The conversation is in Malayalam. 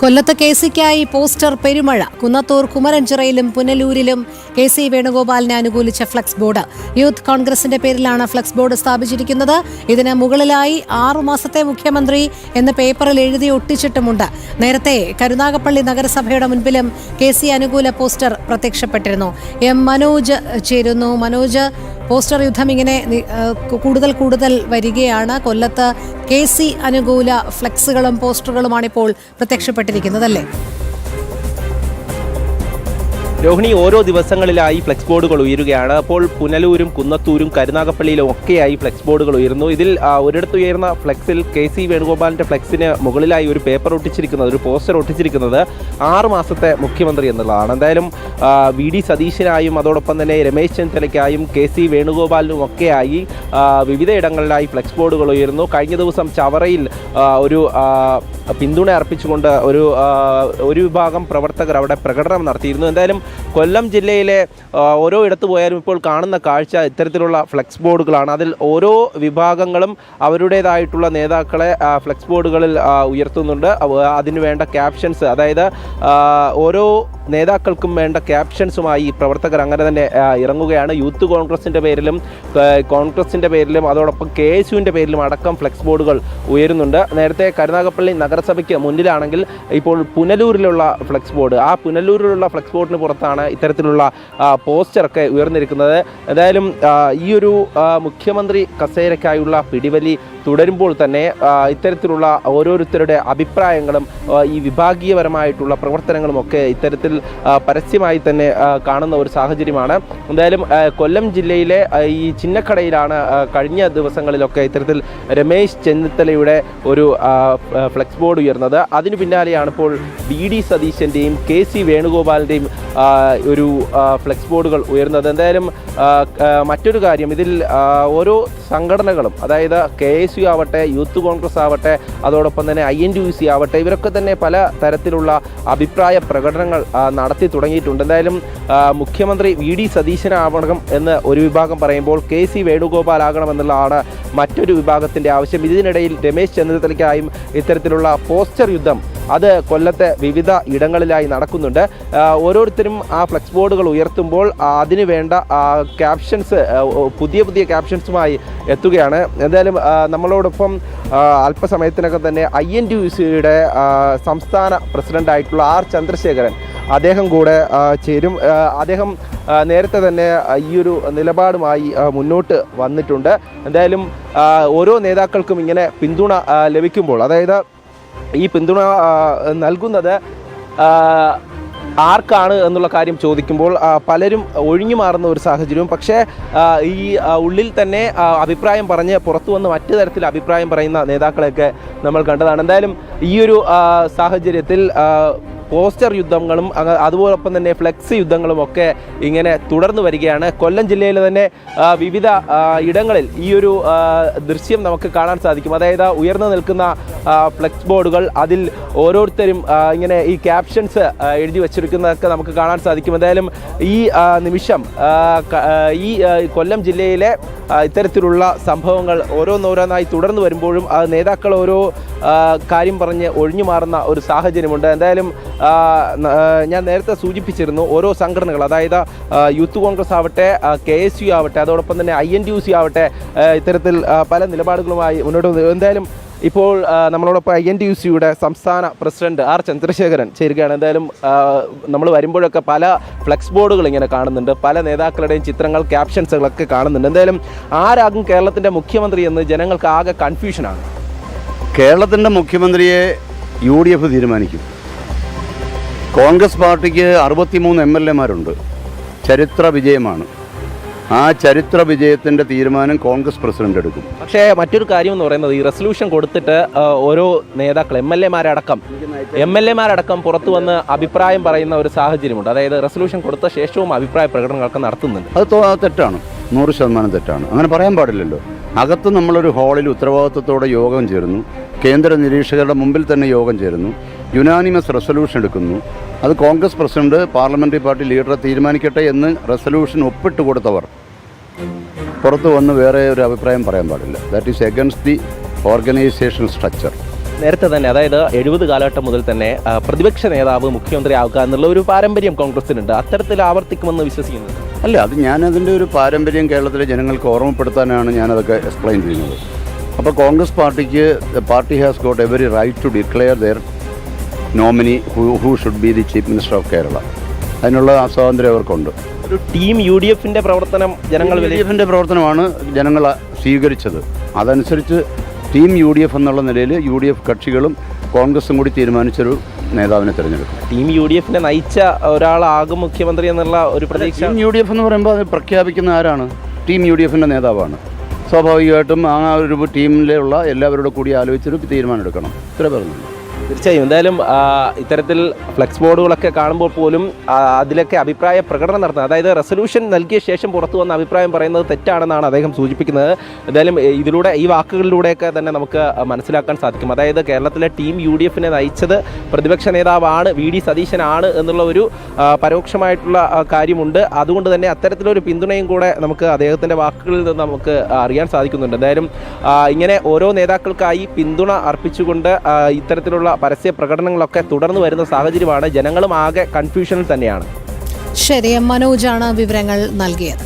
കൊല്ലത്ത് കെ.സിക്കായി പോസ്റ്റർ പെരുമഴ. കുന്നത്തൂർ കുമരഞ്ചിറയിലും പുനലൂരിലും കെ.സി. വേണുഗോപാലിനെ അനുകൂലിച്ച ഫ്ലക്സ് ബോർഡ്. യൂത്ത് കോൺഗ്രസിന്റെ പേരിലാണ് ഫ്ലക്സ് ബോർഡ് സ്ഥാപിച്ചിരിക്കുന്നത്. ഇതിന് മുകളിലായി 6 മാസത്തെ മുഖ്യമന്ത്രി എന്ന് പേപ്പറിൽ എഴുതി ഒട്ടിച്ചിട്ടുമുണ്ട്. നേരത്തെ കരുനാഗപ്പള്ളി നഗരസഭയുടെ മുൻപിലും കെ.സി. അനുകൂല പോസ്റ്റർ പ്രത്യക്ഷപ്പെട്ടിരുന്നു. എം മനോജ് ചേരുന്നു. മനോജ്, പോസ്റ്റർ യുദ്ധം ഇങ്ങനെ കൂടുതൽ വരികയാണ്. കൊല്ലത്ത് കെ.സി. അനുകൂല ഫ്ലെക്സുകളും പോസ്റ്ററുകളുമാണ് ഇപ്പോൾ പ്രത്യക്ഷപ്പെട്ടിരിക്കുന്നത്, അല്ലേ? രോഹിണി, ഓരോ ദിവസങ്ങളിലായി ഫ്ലെക്സ് ബോർഡുകൾ ഉയരുകയാണ്. അപ്പോൾ പുനലൂരും കുന്നത്തൂരും കരുനാഗപ്പള്ളിയിലും ഒക്കെയായി ഫ്ലെക്സ് ബോർഡുകൾ ഉയരുന്നു. ഇതിൽ ഒരിടത്ത് ഉയർന്ന ഫ്ലെക്സിൽ കെ.സി. വേണുഗോപാലിൻ്റെ ഫ്ലെക്സിന് മുകളിലായി ഒരു പേപ്പർ ഒട്ടിച്ചിരിക്കുന്നത്, ഒരു പോസ്റ്റർ ഒട്ടിച്ചിരിക്കുന്നത് 6 മാസത്തെ മുഖ്യമന്ത്രി എന്നുള്ളതാണ്. എന്തായാലും വി.ഡി. സതീശനായും അതോടൊപ്പം തന്നെ രമേശ് ചെന്നിത്തലയ്ക്കായും കെ.സി. വേണുഗോപാലിനും ഒക്കെയായി വിവിധയിടങ്ങളിലായി ഫ്ലെക്സ് ബോർഡുകൾ ഉയരുന്നു. കഴിഞ്ഞ ദിവസം ചവറയിൽ ഒരു പിന്തുണ അർപ്പിച്ചുകൊണ്ട് ഒരു വിഭാഗം പ്രവർത്തകർ അവിടെ പ്രകടനം നടത്തിയിരുന്നു. എന്തായാലും കൊല്ലം ജില്ലയിലെ ഓരോ ഇടത്ത് പോയാലും ഇപ്പോൾ കാണുന്ന കാഴ്ച ഇത്തരത്തിലുള്ള ഫ്ലെക്സ് ബോർഡുകളാണ്. അതിൽ ഓരോ വിഭാഗങ്ങളും അവരുടേതായിട്ടുള്ള നേതാക്കളെ ഫ്ലെക്സ് ബോർഡുകളിൽ ഉയർത്തുന്നുണ്ട്. അതിന് വേണ്ട ക്യാപ്ഷൻസ്, അതായത് ഓരോ നേതാക്കൾക്കും വേണ്ട ക്യാപ്ഷൻസുമായി പ്രവർത്തകർ അങ്ങനെ തന്നെ ഇറങ്ങുകയാണ്. യൂത്ത് കോൺഗ്രസിൻ്റെ പേരിലും അതോടൊപ്പം KSUവിൻ്റെ പേരിലും അടക്കം ഫ്ലെക്സ് ബോർഡുകൾ ഉയരുന്നുണ്ട്. നേരത്തെ കരുനാഗപ്പള്ളി നഗരസഭയ്ക്ക് മുന്നിലാണെങ്കിൽ ഇപ്പോൾ പുനലൂരിലുള്ള ഫ്ലെക്സ് ബോർഡ്, ആ പുനലൂരിലുള്ള ഫ്ലെക്സ് ബോർഡിന് പുറത്താണ് ഇത്തരത്തിലുള്ള പോസ്റ്ററൊക്കെ ഉയർന്നിരിക്കുന്നത്. എന്തായാലും ഈ ഒരു മുഖ്യമന്ത്രി കസേരയ്ക്കായുള്ള പിടിവലി തുടരുമ്പോൾ തന്നെ ഇത്തരത്തിലുള്ള ഓരോരുത്തരുടെ അഭിപ്രായങ്ങളും ഈ വിഭാഗീയപരമായിട്ടുള്ള പ്രവർത്തനങ്ങളുമൊക്കെ ഇത്തരത്തിൽ പരസ്യമായി തന്നെ കാണുന്ന ഒരു സാഹചര്യമാണ്. എന്തായാലും കൊല്ലം ജില്ലയിലെ ഈ ചിന്നക്കടയിലാണ് കഴിഞ്ഞ ദിവസങ്ങളിലൊക്കെ ഇത്തരത്തിൽ രമേശ് ചെന്നിത്തലയുടെ ഒരു ഫ്ലെക്സ് ബോർഡ് ഉയർന്നത്. അതിനു പിന്നാലെയാണ് ഇപ്പോൾ വി.ഡി. സതീശൻ്റെയും കെ.സി. വേണുഗോപാലിൻ്റെയും ഒരു ഫ്ലെക്സ് ബോർഡുകൾ ഉയർന്നത്. എന്തായാലും മറ്റൊരു കാര്യം, ഇതിൽ ഓരോ സംഘടനകളും, അതായത് KSU ആവട്ടെ, യൂത്ത് കോൺഗ്രസ് ആവട്ടെ, അതോടൊപ്പം തന്നെ INTUC ആവട്ടെ, ഇവരൊക്കെ തന്നെ പല തരത്തിലുള്ള അഭിപ്രായ പ്രകടനങ്ങൾ നടത്തി തുടങ്ങിയിട്ടുണ്ട്. എന്തായാലും മുഖ്യമന്ത്രി വി.ഡി. സതീശനാവണം എന്ന് ഒരു വിഭാഗം പറയുമ്പോൾ കെ.സി. വേണുഗോപാൽ ആകണമെന്നുള്ളതാണ് മറ്റൊരു വിഭാഗത്തിൻ്റെ ആവശ്യം. ഇതിനിടയിൽ രമേശ് ചെന്നിത്തലയ്ക്കായും ഇത്തരത്തിലുള്ള പോസ്റ്റർ യുദ്ധം അത് കൊല്ലത്തെ വിവിധ ഇടങ്ങളിലായി നടക്കുന്നുണ്ട്. ഓരോരുത്തരും ആ ഫ്ലെക്സ് ബോർഡുകൾ ഉയർത്തുമ്പോൾ അതിന് വേണ്ട ക്യാപ്ഷൻസ്, പുതിയ ക്യാപ്ഷൻസുമായി എത്തുകയാണ്. എന്തായാലും നമ്മളോടൊപ്പം അല്പസമയത്തിനകം തന്നെ INTUCയുടെ സംസ്ഥാന പ്രസിഡൻ്റായിട്ടുള്ള R. ചന്ദ്രശേഖരൻ, അദ്ദേഹം കൂടെ ചേരും. അദ്ദേഹം നേരത്തെ തന്നെ ഈ ഒരു നിലപാടുമായി മുന്നോട്ട് വന്നിട്ടുണ്ട്. എന്തായാലും ഓരോ നേതാക്കൾക്കും ഇങ്ങനെ പിന്തുണ ലഭിക്കുമ്പോൾ, അതായത് ഈ പിന്തുണ നൽകുന്നത് ആർക്കാണ് എന്നുള്ള കാര്യം ചോദിക്കുമ്പോൾ പലരും ഒഴിഞ്ഞു മാറുന്ന ഒരു സാഹചര്യവും, പക്ഷേ ഈ ഉള്ളിൽ തന്നെ അഭിപ്രായം പറഞ്ഞ് പുറത്തു വന്ന് മറ്റു തരത്തിൽ അഭിപ്രായം പറയുന്ന നേതാക്കളെയൊക്കെ നമ്മൾ കണ്ടതാണ്. എന്തായാലും ഈ ഒരു സാഹചര്യത്തിൽ പോസ്റ്റർ യുദ്ധങ്ങളും അതുപോലൊപ്പം തന്നെ ഫ്ലെക്സ് യുദ്ധങ്ങളും ഒക്കെ ഇങ്ങനെ തുടർന്നു വരികയാണ്. കൊല്ലം ജില്ലയിൽ തന്നെ വിവിധ ഇടങ്ങളിൽ ഈ ഒരു ദൃശ്യം നമുക്ക് കാണാൻ സാധിക്കും. അതായത് ഉയർന്നു നിൽക്കുന്ന ഫ്ലെക്സ് ബോർഡുകൾ, അതിൽ ഓരോരുത്തരും ഇങ്ങനെ ഈ ക്യാപ്ഷൻസ് എഴുതി വച്ചിരിക്കുന്നതൊക്കെ നമുക്ക് കാണാൻ സാധിക്കും. എന്തായാലും ഈ നിമിഷം ഈ കൊല്ലം ജില്ലയിലെ ഇത്തരത്തിലുള്ള സംഭവങ്ങൾ ഓരോന്നോരോന്നായി തുടർന്നു വരുമ്പോഴും നേതാക്കൾ ഓരോ കാര്യം പറഞ്ഞ് ഒഴിഞ്ഞു മാറുന്ന ഒരു സാഹചര്യമുണ്ട്. എന്തായാലും ഞാൻ നേരത്തെ സൂചിപ്പിച്ചിരുന്നു, ഓരോ സംഘടനകൾ, അതായത് യൂത്ത് കോൺഗ്രസ് ആവട്ടെ, KSU ആവട്ടെ, അതോടൊപ്പം തന്നെ INTUC ആവട്ടെ, ഇത്തരത്തിൽ പല നിലപാടുകളുമായി മുന്നോട്ട് വന്നു. എന്തായാലും ഇപ്പോൾ നമ്മളോടൊപ്പം INTUCയുടെ സംസ്ഥാന പ്രസിഡന്റ് R. ചന്ദ്രശേഖരൻ ചേരുകയാണ്. എന്തായാലും നമ്മൾ വരുമ്പോഴൊക്കെ പല ഫ്ലെക്സ് ബോർഡുകൾ ഇങ്ങനെ കാണുന്നുണ്ട്, പല നേതാക്കളുടെയും ചിത്രങ്ങൾ, ക്യാപ്ഷൻസുകളൊക്കെ കാണുന്നുണ്ട്. എന്തായാലും ആരാകും കേരളത്തിൻ്റെ മുഖ്യമന്ത്രി എന്ന് ജനങ്ങൾക്ക് ആകെ കൺഫ്യൂഷനാണ്. കേരളത്തിൻ്റെ മുഖ്യമന്ത്രിയെ UDF തീരുമാനിക്കും. കോൺഗ്രസ് പാർട്ടിക്ക് 63 MLA-മാരുണ്ട്. ചരിത്ര വിജയമാണ്. ആ ചരിത്ര വിജയത്തിൻ്റെ തീരുമാനം കോൺഗ്രസ് പ്രസിഡന്റ് എടുക്കും. പക്ഷേ മറ്റൊരു കാര്യം എന്ന് പറയുന്നത്, ഈ റെസൊല്യൂഷൻ കൊടുത്തിട്ട് ഓരോ നേതാക്കൾ MLA-മാരടക്കം പുറത്തു വന്ന് അഭിപ്രായം പറയുന്ന ഒരു സാഹചര്യമുണ്ട്. അതായത് റെസൊല്യൂഷൻ കൊടുത്ത ശേഷവും അഭിപ്രായ പ്രകടനങ്ങളൊക്കെ നടത്തുന്നുണ്ട്. അത് തെറ്റാണ്, 100% തെറ്റാണ്. അങ്ങനെ പറയാൻ പാടില്ലല്ലോ. അകത്ത് നമ്മളൊരു ഹാളിൽ ഉത്തരവാദിത്വത്തോടെ യോഗം ചേരുന്നു, കേന്ദ്ര നിരീക്ഷകരുടെ മുമ്പിൽ തന്നെ യോഗം ചേരുന്നു, യുനാനിമസ് റെസൊല്യൂഷൻ എടുക്കുന്നു. അത് കോൺഗ്രസ് പ്രസിഡന്റ്, പാർലമെൻ്ററി പാർട്ടി ലീഡറെ തീരുമാനിക്കട്ടെ എന്ന് റെസൊല്യൂഷൻ ഒപ്പിട്ട് കൊടുത്തവർ പുറത്തു വന്ന് വേറെ ഒരു അഭിപ്രായം പറയാൻ പാടില്ല. That is against the organisation structure. നേരത്തെ തന്നെ, അതായത് 70 കാലഘട്ടം മുതൽ തന്നെ പ്രതിപക്ഷ നേതാവ് മുഖ്യമന്ത്രിയാവുക എന്നുള്ള ഒരു പാരമ്പര്യം കോൺഗ്രസിനുണ്ട്. അത്തരത്തിൽ ആവർത്തിക്കുമെന്ന് വിശ്വസിക്കുന്നത്? അല്ല, അത് ഞാനതിൻ്റെ ഒരു പാരമ്പര്യം കേരളത്തിലെ ജനങ്ങൾക്ക് ഓർമ്മപ്പെടുത്താനാണ് ഞാനതൊക്കെ എക്സ്പ്ലെയിൻ ചെയ്യുന്നത്. അപ്പോൾ Congress party has got every right to declare their nominee who should be the chief minister of Kerala. അതിനുള്ള സ്വാതന്ത്ര്യം അവർക്കുണ്ട്. ഒരു ടീം UDFന്റെ പ്രവർത്തനം ജനങ്ങൾ UDFന്റെ പ്രവർത്തനമാണ് ജനങ്ങൾ സ്വീകരിച്ചത്. അതനുസരിച്ച് ടീം UDF എന്നുള്ള നിലയിൽ UDF കക്ഷികളും കോൺഗ്രസും കൂടി തീരുമാനിച്ചൊരു നേതാവിനെ തിരഞ്ഞെടുക്കും. ടീം UDFനെ നയിച്ച ഒരാളാകും മുഖ്യമന്ത്രി എന്നുള്ള ഒരു പ്രതീക്ഷ. ടീം UDF എന്ന് പറയുമ്പോൾ അത് പ്രഖ്യാപിക്കുന്ന ആരാണ്? ടീം UDFന്റെ നേതാവാണ്. സ്വാഭാവികമായിട്ടും ആ ഒരു ടീമിലുള്ള എല്ലാവരോടും കൂടി ആലോചിച്ചൊരു തീരുമാനം എടുക്കണം. ഇത്ര പറഞ്ഞു. തീർച്ചയായും. എന്തായാലും ഇത്തരത്തിൽ ഫ്ലെക്സ് ബോർഡുകളൊക്കെ കാണുമ്പോൾ പോലും അതിലൊക്കെ അഭിപ്രായ പ്രകടനം നടത്തുന്നത്, അതായത് റെസൊല്യൂഷൻ നൽകിയ ശേഷം പുറത്തു വന്ന അഭിപ്രായം പറയുന്നത് തെറ്റാണെന്നാണ് അദ്ദേഹം സൂചിപ്പിക്കുന്നത്. എന്തായാലും ഈ വാക്കുകളിലൂടെയൊക്കെ തന്നെ നമുക്ക് മനസ്സിലാക്കാൻ സാധിക്കും. അതായത് കേരളത്തിലെ ടീം UDFനെ നയിച്ചത് പ്രതിപക്ഷ നേതാവാണ്, VD സതീശനാണ് എന്നുള്ള ഒരു പരോക്ഷമായിട്ടുള്ള കാര്യമുണ്ട്. അതുകൊണ്ട് തന്നെ അത്തരത്തിലൊരു പിന്തുണയും കൂടെ നമുക്ക് അദ്ദേഹത്തിൻ്റെ വാക്കുകളിൽ നിന്ന് നമുക്ക് അറിയാൻ സാധിക്കുന്നുണ്ട്. എന്തായാലും ഇങ്ങനെ ഓരോ നേതാക്കൾക്കായി പിന്തുണ അർപ്പിച്ചുകൊണ്ട് ഇത്തരത്തിലുള്ള പരസ്യ പ്രകടനങ്ങളൊക്കെ തുടർന്ന് വരുന്ന സാഹചര്യമാണ്. ജനങ്ങളും ആകെ കൺഫ്യൂഷനിൽ തന്നെയാണ്. ശരി, മനോജാണ് വിവരങ്ങൾ നൽകിയത്.